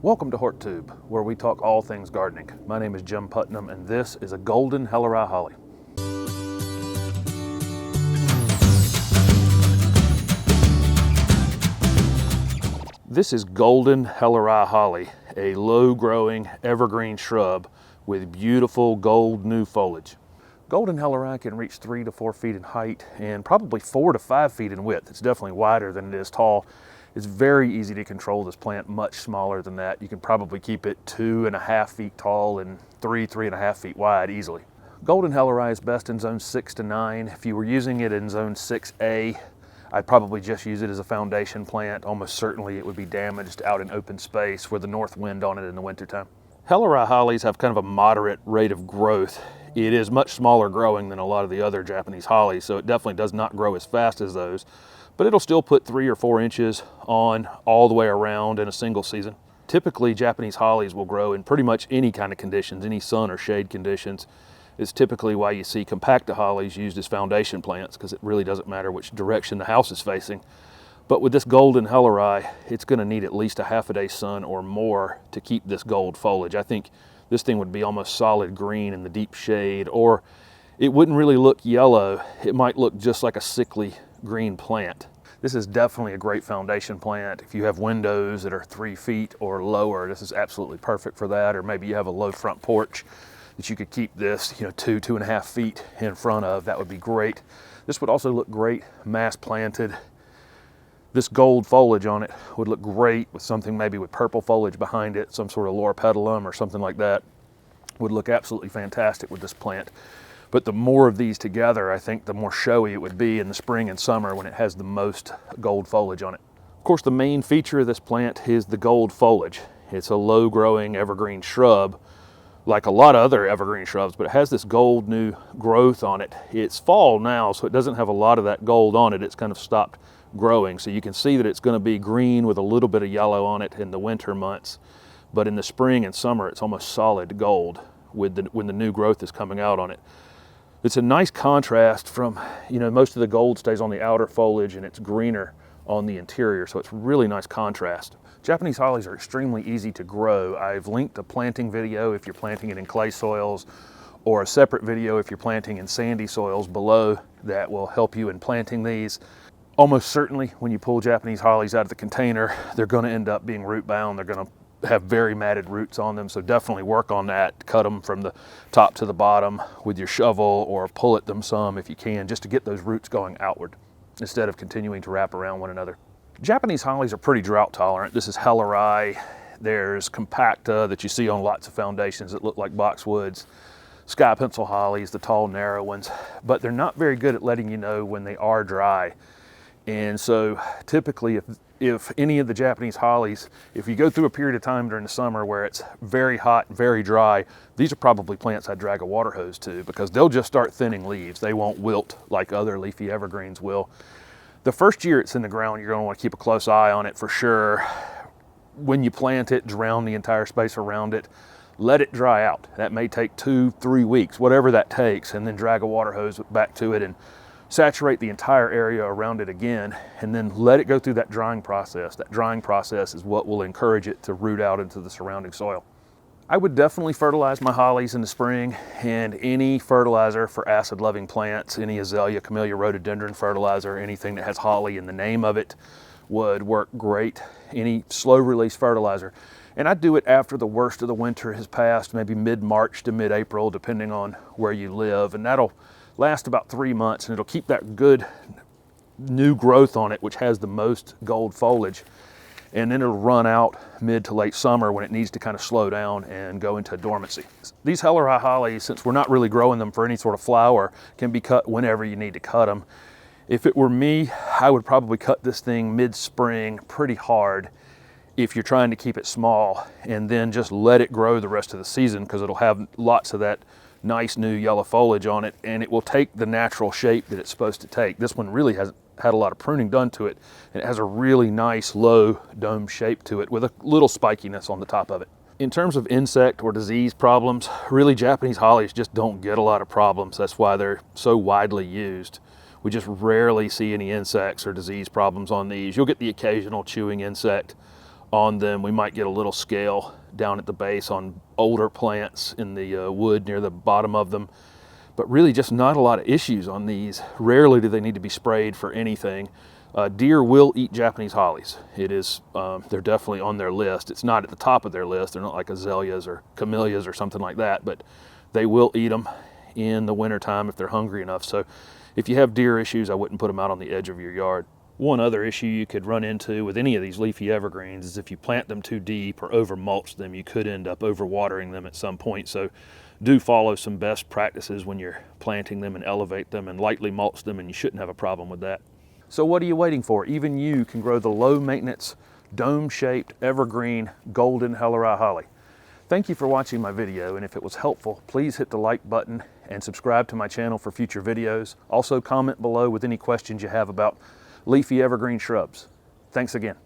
Welcome to HortTube, where we talk all things gardening. My name is Jim Putnam, and this is a Golden Helleri Holly. This is Golden Helleri Holly, a low-growing evergreen shrub with beautiful gold new foliage. Golden Helleri can reach 3 to 4 feet in height and probably 4 to 5 feet in width. It's definitely wider than it is tall. It's very easy to control this plant, much smaller than that. You can probably keep it 2.5 feet tall and 3.5 feet wide easily. Golden Helleri is best in zone 6 to 9. If you were using it in zone 6A, I'd probably just use it as a foundation plant. Almost certainly it would be damaged out in open space with the north wind on it in the wintertime. Helleri hollies have kind of a moderate rate of growth. It is much smaller growing than a lot of the other Japanese hollies, so it definitely does not grow as fast as those, but it'll still put 3 or 4 inches on all the way around in a single season. Typically, Japanese hollies will grow in pretty much any kind of conditions, any sun or shade conditions. It's typically why you see compacta hollies used as foundation plants, because it really doesn't matter which direction the house is facing. But with this Golden Helleri, it's going to need at least a half a day sun or more to keep this gold foliage. I think this thing would be almost solid green in the deep shade, or it wouldn't really look yellow. It might look just like a sickly green plant. This is definitely a great foundation plant. If you have windows that are 3 feet or lower, this is absolutely perfect for that. Or maybe you have a low front porch that you could keep this, 2.5 feet in front of. That would be great. This would also look great mass planted. This gold foliage on it would look great with something maybe with purple foliage behind it, some sort of loropetalum or something like that. Would look absolutely fantastic with this plant. But the more of these together, I think the more showy it would be in the spring and summer when it has the most gold foliage on it. Of course, the main feature of this plant is the gold foliage. It's a low-growing evergreen shrub, like a lot of other evergreen shrubs, but it has this gold new growth on it. It's fall now, so it doesn't have a lot of that gold on it. It's kind of stopped growing, so you can see that it's going to be green with a little bit of yellow on it in the winter months, but in the spring and summer it's almost solid gold when the new growth is coming out on it. It's a nice contrast from, most of the gold stays on the outer foliage and it's greener on the interior, so it's really nice contrast. Japanese hollies are extremely easy to grow. I've linked a planting video if you're planting it in clay soils, or a separate video if you're planting in sandy soils below that will help you in planting these. Almost certainly when you pull Japanese hollies out of the container, they're going to end up being root bound. They're going to have very matted roots on them, so definitely work on that. Cut them from the top to the bottom with your shovel, or pull at them some if you can, just to get those roots going outward instead of continuing to wrap around one another. Japanese hollies are pretty drought tolerant. This is Helleri. There's compacta that you see on lots of foundations that look like boxwoods. Sky pencil hollies, the tall narrow ones, but they're not very good at letting you know when they are dry. And so typically if any of the Japanese hollies, if you go through a period of time during the summer where it's very hot, very dry, these are probably plants I'd drag a water hose to, because they'll just start thinning leaves. They won't wilt like other leafy evergreens will. The first year it's in the ground, you're going to want to keep a close eye on it for sure. When you plant it, drown the entire space around it. Let it dry out. That may take 2-3 weeks, whatever that takes, and then drag a water hose back to it and saturate the entire area around it again, and then let it go through that drying process. That drying process is what will encourage it to root out into the surrounding soil. I would definitely fertilize my hollies in the spring, and any fertilizer for acid-loving plants, any azalea, camellia, rhododendron fertilizer, anything that has holly in the name of it would work great. Any slow-release fertilizer. And I'd do it after the worst of the winter has passed, maybe mid-March to mid-April, depending on where you live, and that'll last about 3 months, and it'll keep that good new growth on it, which has the most gold foliage, and then it'll run out mid to late summer when it needs to kind of slow down and go into dormancy. These Helleri hollies, since we're not really growing them for any sort of flower, can be cut whenever you need to cut them. If it were me, I would probably cut this thing mid-spring pretty hard if you're trying to keep it small, and then just let it grow the rest of the season, because it'll have lots of that nice new yellow foliage on it, and it will take the natural shape that it's supposed to take. This one really hasn't had a lot of pruning done to it, and it has a really nice low dome shape to it with a little spikiness on the top of it. In terms of insect or disease problems, really Japanese hollies just don't get a lot of problems. That's why they're so widely used. We just rarely see any insects or disease problems on these. You'll get the occasional chewing insect on them. We might get a little scale down at the base on older plants in the wood near the bottom of them, but really just not a lot of issues on these. Rarely do they need to be sprayed for anything. Deer will eat Japanese hollies. It is, they're definitely on their list. It's not at the top of their list. They're not like azaleas or camellias or something like that, but they will eat them in the wintertime if they're hungry enough. So if you have deer issues, I wouldn't put them out on the edge of your yard. One other issue you could run into with any of these leafy evergreens is if you plant them too deep or over mulch them, you could end up overwatering them at some point. So do follow some best practices when you're planting them and elevate them and lightly mulch them, and you shouldn't have a problem with that. So what are you waiting for? Even you can grow the low maintenance, dome-shaped, evergreen Golden Helleri Holly. Thank you for watching my video, and if it was helpful, please hit the like button and subscribe to my channel for future videos. Also comment below with any questions you have about leafy evergreen shrubs. Thanks again.